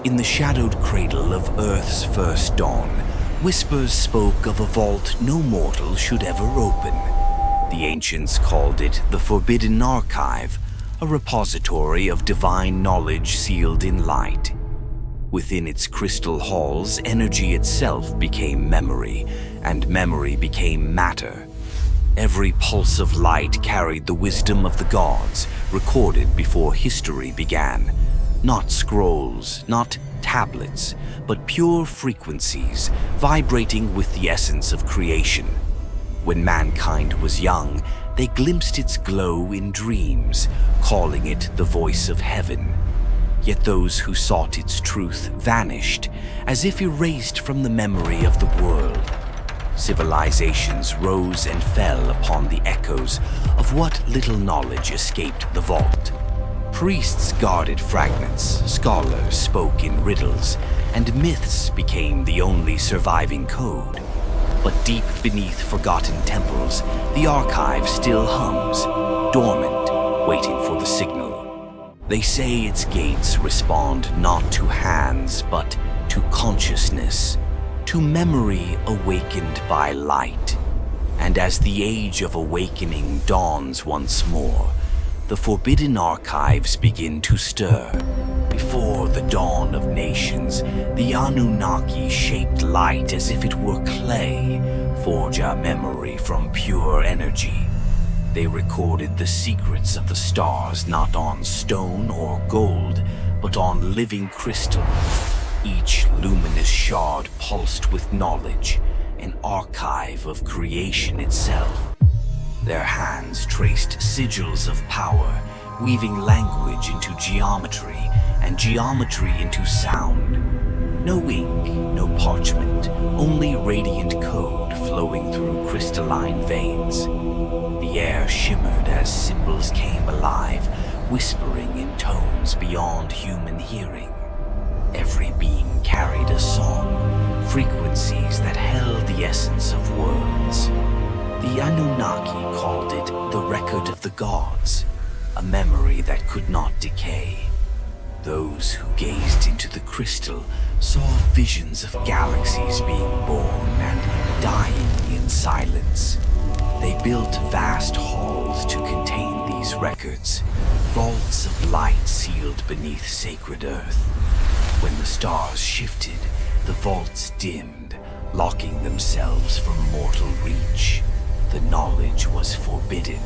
In the shadowed cradle of Earth's first dawn, whispers spoke of a vault no mortal should ever open. The ancients called it the Forbidden Archive, a repository of divine knowledge sealed in light. Within its crystal halls, energy itself became memory, and memory became matter. Every pulse of light carried the wisdom of the gods, recorded before history began. Not scrolls, not tablets, but pure frequencies, vibrating with the essence of creation. When mankind was young, they glimpsed its glow in dreams, calling it the voice of heaven. Yet those who sought its truth vanished, as if erased from the memory of the world. Civilizations rose and fell upon the echoes of what little knowledge escaped the vault. Priests guarded fragments, scholars spoke in riddles, and myths became the only surviving code. But deep beneath forgotten temples, the archive still hums, dormant, waiting for the signal. They say its gates respond not to hands, but to consciousness, to memory awakened by light. And as the age of awakening dawns once more, the forbidden archives begin to stir. Before the dawn of nations, the Anunnaki shaped light as if it were clay, forge a memory from pure energy. They recorded the secrets of the stars not on stone or gold, but on living crystal. Each luminous shard pulsed with knowledge, an archive of creation itself. Their hands traced sigils of power, weaving language into geometry and geometry into sound. No ink, no parchment, only radiant code flowing through crystalline veins. The air shimmered as symbols came alive, whispering in tones beyond human hearing. Every beam carried a song, frequencies that held the essence of worlds. The Anunnaki called it the record of the gods, a memory that could not decay. Those who gazed into the crystal saw visions of galaxies being born and dying in silence. They built vast halls to contain these records, vaults of light sealed beneath sacred earth. When the stars shifted, the vaults dimmed, locking themselves from mortal reach. The knowledge was forbidden,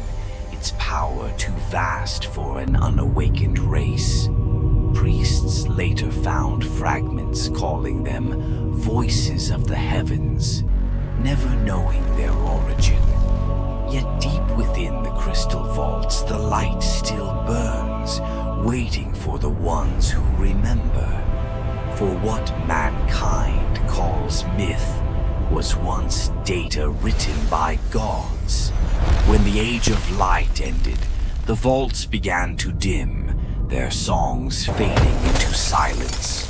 its power too vast for an unawakened race. Priests later found fragments calling them voices of the heavens, never knowing their origin. Yet deep within the crystal vaults, the light still burns, waiting for the ones who remember. For what mankind calls myth was once data written by gods. When the age of light ended, the vaults began to dim, their songs fading into silence.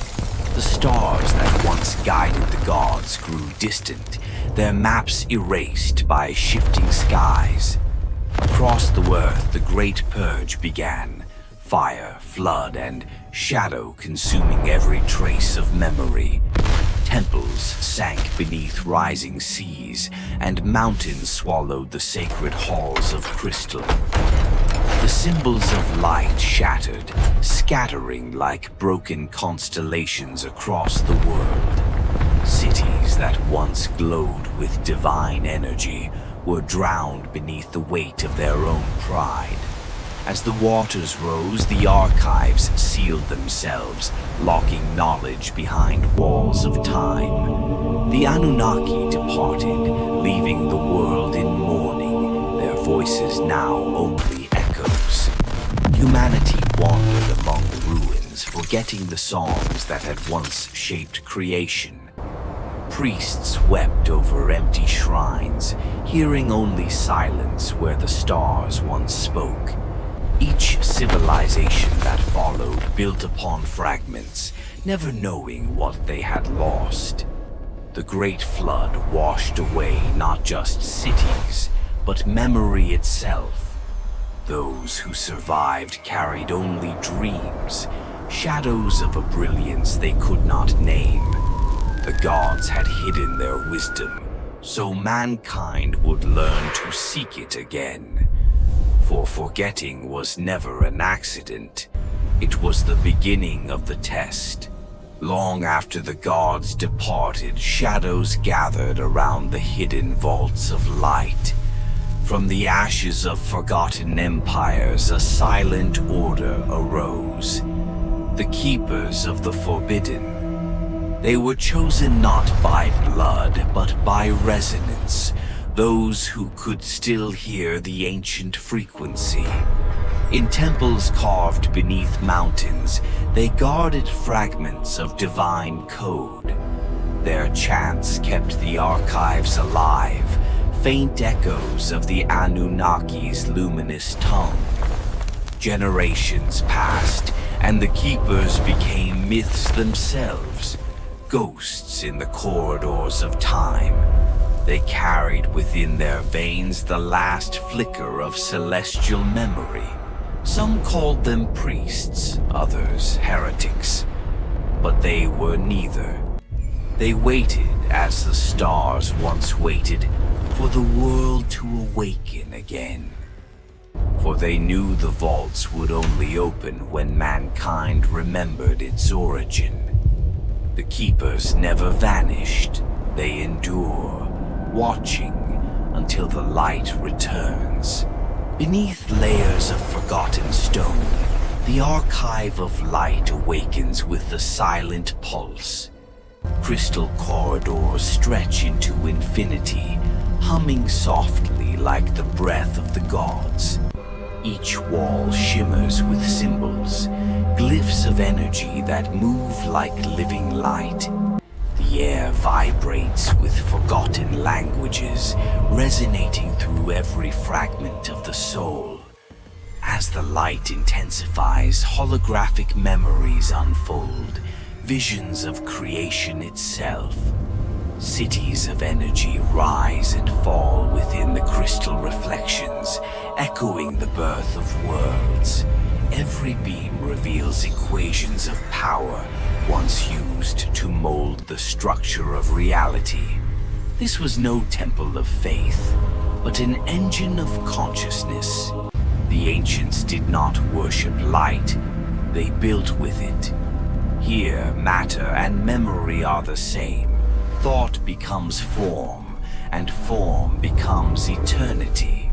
The stars that once guided the gods grew distant, their maps erased by shifting skies. Across the earth, the Great Purge began, fire, flood, and shadow consuming every trace of memory. Temples sank beneath rising seas, and mountains swallowed the sacred halls of crystal. The symbols of light shattered, scattering like broken constellations across the world. Cities that once glowed with divine energy were drowned beneath the weight of their own pride. As the waters rose, the archives sealed themselves, locking knowledge behind walls of time. The Anunnaki departed, leaving the world in mourning, their voices now only echoes. Humanity wandered among the ruins, forgetting the songs that had once shaped creation. Priests wept over empty shrines, hearing only silence where the stars once spoke. Each civilization that followed built upon fragments, never knowing what they had lost. The Great Flood washed away not just cities, but memory itself. Those who survived carried only dreams, shadows of a brilliance they could not name. The gods had hidden their wisdom, so mankind would learn to seek it again. For forgetting was never an accident. It was the beginning of the test. Long after the gods departed, shadows gathered around the hidden vaults of light. From the ashes of forgotten empires, a silent order arose. The keepers of the forbidden. They were chosen not by blood, but by resonance, those who could still hear the ancient frequency. In temples carved beneath mountains, they guarded fragments of divine code. Their chants kept the archives alive, faint echoes of the Anunnaki's luminous tongue. Generations passed, and the keepers became myths themselves, ghosts in the corridors of time. They carried within their veins the last flicker of celestial memory. Some called them priests, others heretics. But they were neither. They waited as the stars once waited for the world to awaken again. For they knew the vaults would only open when mankind remembered its origin. The keepers never vanished. They endure, watching until the light returns. Beneath layers of forgotten stone, the archive of light awakens with the silent pulse. Crystal corridors stretch into infinity, humming softly like the breath of the gods. Each wall shimmers with symbols, glyphs of energy that move like living light. The air vibrates with forgotten languages, resonating through every fragment of the soul. As the light intensifies, holographic memories unfold, visions of creation itself. Cities of energy rise and fall within the crystal reflections, echoing the birth of worlds. Every beam reveals equations of power once used to mold the structure of reality. This was no temple of faith, but an engine of consciousness. The ancients did not worship light, they built with it. Here, matter and memory are the same. Thought becomes form, and form becomes eternity.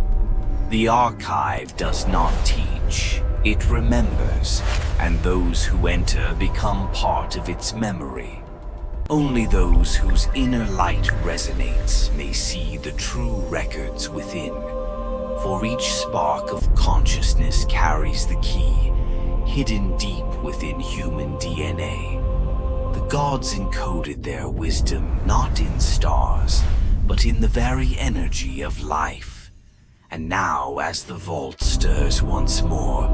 The archive does not teach, it remembers, and those who enter become part of its memory. Only those whose inner light resonates may see the true records within. For each spark of consciousness carries the key, hidden deep within human DNA. The gods encoded their wisdom not in stars, but in the very energy of life. And now, as the vault stirs once more,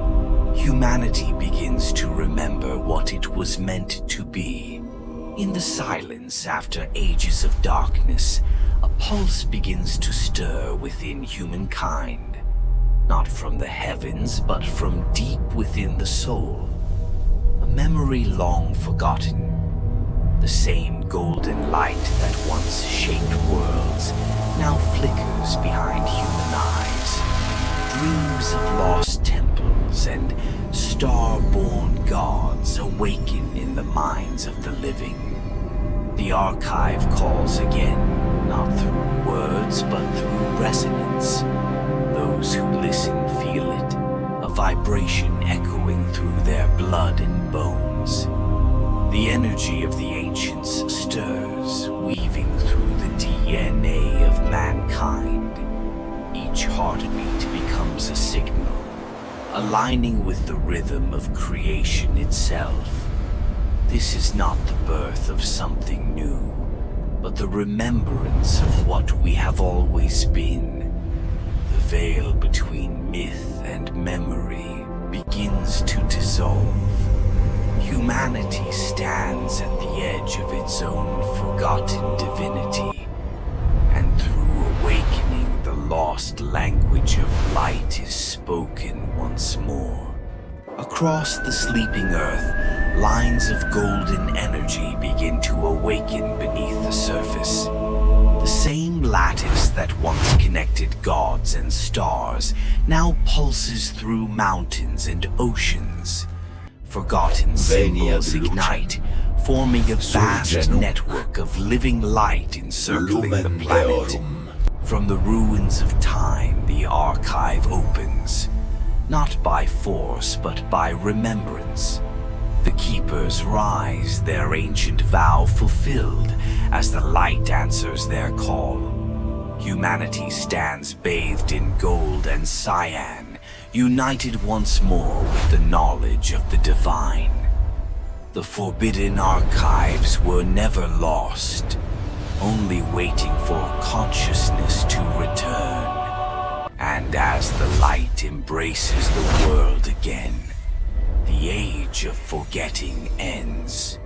humanity begins to remember what it was meant to be. In the silence after ages of darkness, a pulse begins to stir within humankind. Not from the heavens, but from deep within the soul. A memory long forgotten. The same golden light that once shaped worlds now flickers behind human eyes. Dreams of lost temples and star-born gods awaken in the minds of the living. The archive calls again, not through words but through resonance. Those who listen feel it, a vibration echoing through their blood and bones. The energy of the ancients stirs, weaving through the DNA of mankind. Each heartbeat becomes a signal, aligning with the rhythm of creation itself. This is not the birth of something new, but the remembrance of what we have always been. The veil between myth and memory begins to dissolve. Humanity stands at the edge of its own forgotten divinity, and through awakening, the lost language of light is spoken once more. Across the sleeping earth, lines of golden energy begin to awaken beneath the surface. The same lattice that once connected gods and stars now pulses through mountains and oceans. Forgotten symbols ignite, forming a vast network of living light encircling the planet. From the ruins of time, the archive opens, not by force but by remembrance. The keepers rise, their ancient vow fulfilled, as the light answers their call. Humanity stands bathed in gold and cyan, united once more with the knowledge of the divine. The forbidden archives were never lost, only waiting for consciousness to return. And as the light embraces the world again, the age of forgetting ends.